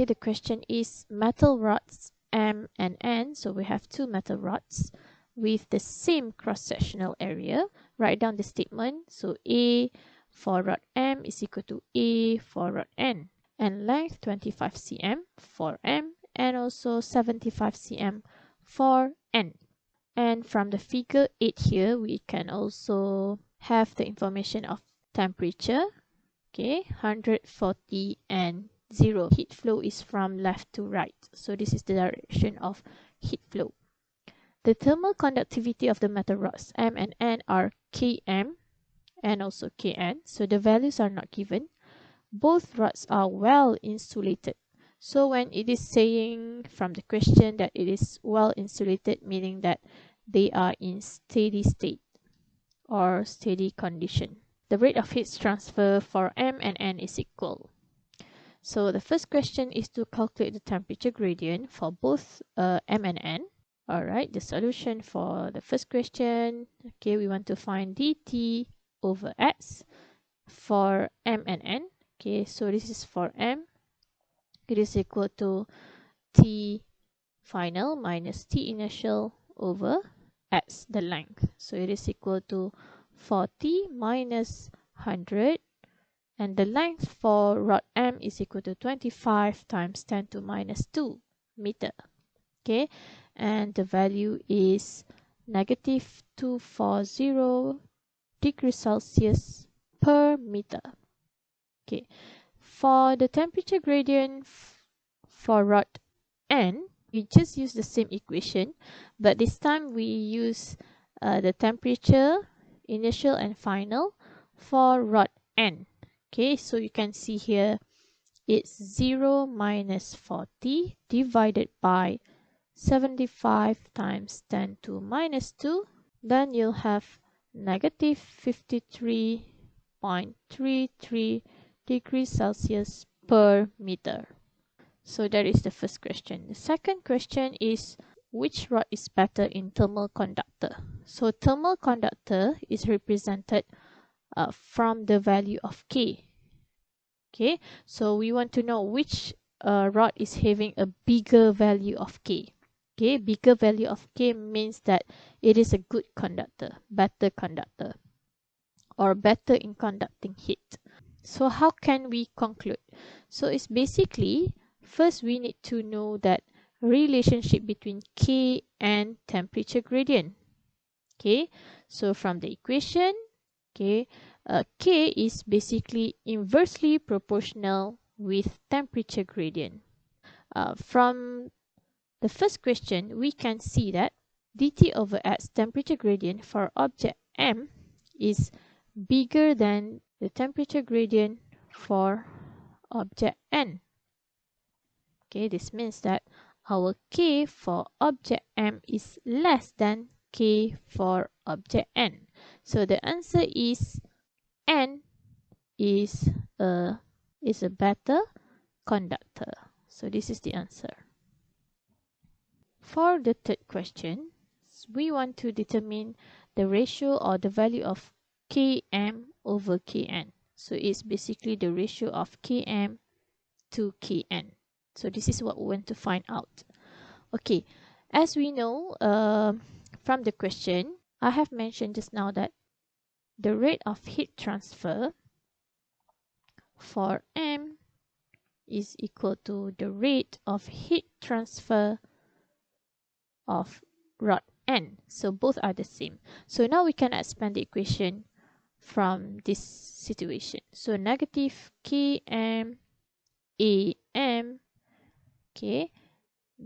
Okay, the question is metal rods M and N. So we have two metal rods with the same cross-sectional area. Write down the statement. So A for rod M is equal to A for rod N. And length 25 cm for M and also 75 cm for N. And from the figure 8 here, we can also have the information of temperature. Okay, 140 and 0. Heat flow is from left to right. So this is the direction of heat flow. The thermal conductivity of the metal rods M and N are Km and also Kn. So the values are not given. Both rods are well insulated. So when it is saying from the question that it is well insulated, meaning that they are in steady state or steady condition. The rate of heat transfer for M and N is equal. So the first question is to calculate the temperature gradient for both M and N. Alright, the solution for the first question, okay, we want to find dt over S for M and N. Okay, so this is for M. It is equal to T final minus T initial over S, the length. So it is equal to 40 minus 100. And the length for rod M is equal to 25 times 10 to minus 2 meter. Okay, and the value is negative 240 degrees Celsius per meter. Okay, for the temperature gradient for rod N, we just use the same equation, but this time we use the temperature, initial and final, for rod N. Okay, so you can see here, it's 0 minus 40 divided by 75 times 10 to minus 2. Then you'll have negative 53.33 degrees Celsius per meter. So that is the first question. The second question is, which rod is better in thermal conductor? So thermal conductor is represented from the value of K. Okay, so we want to know which rod is having a bigger value of K. Okay, bigger value of K means that it is a good conductor, better conductor, or better in conducting heat. So how can we conclude? So it's basically, first we need to know that relationship between K and temperature gradient. Okay, so from the equation, okay, K is basically inversely proportional with temperature gradient. From the first question, we can see that dt over S temperature gradient for object M is bigger than the temperature gradient for object N. Okay, this means that our K for object M is less than K for object N. So the answer is N is a better conductor. So this is the answer. For the third question, we want to determine the ratio or the value of Km over Kn. So it's basically the ratio of Km to Kn. So this is what we want to find out. Okay, as we know from the question, I have mentioned just now that the rate of heat transfer for M is equal to the rate of heat transfer of rod N. So both are the same. So now we can expand the equation from this situation. So negative Km Am, okay,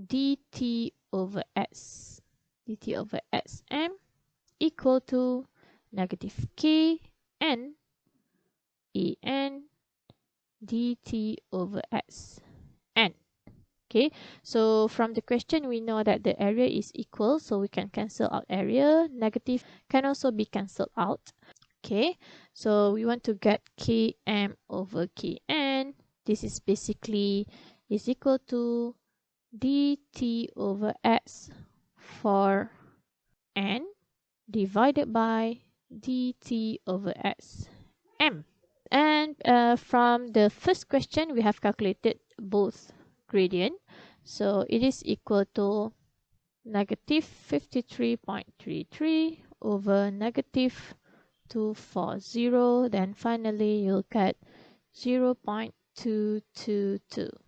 dt over S Sm equal to negative Kn An dt over Sn. Okay, so from the question we know that the area is equal, so we can cancel out area. Negative can also be cancelled out. Okay, so we want to get Km over Kn. This is basically is equal to dt over S for N divided by dt over Sm. And from the first question, we have calculated both gradient. So it is equal to negative 53.33 over negative 240. Then finally you'll get 0.222.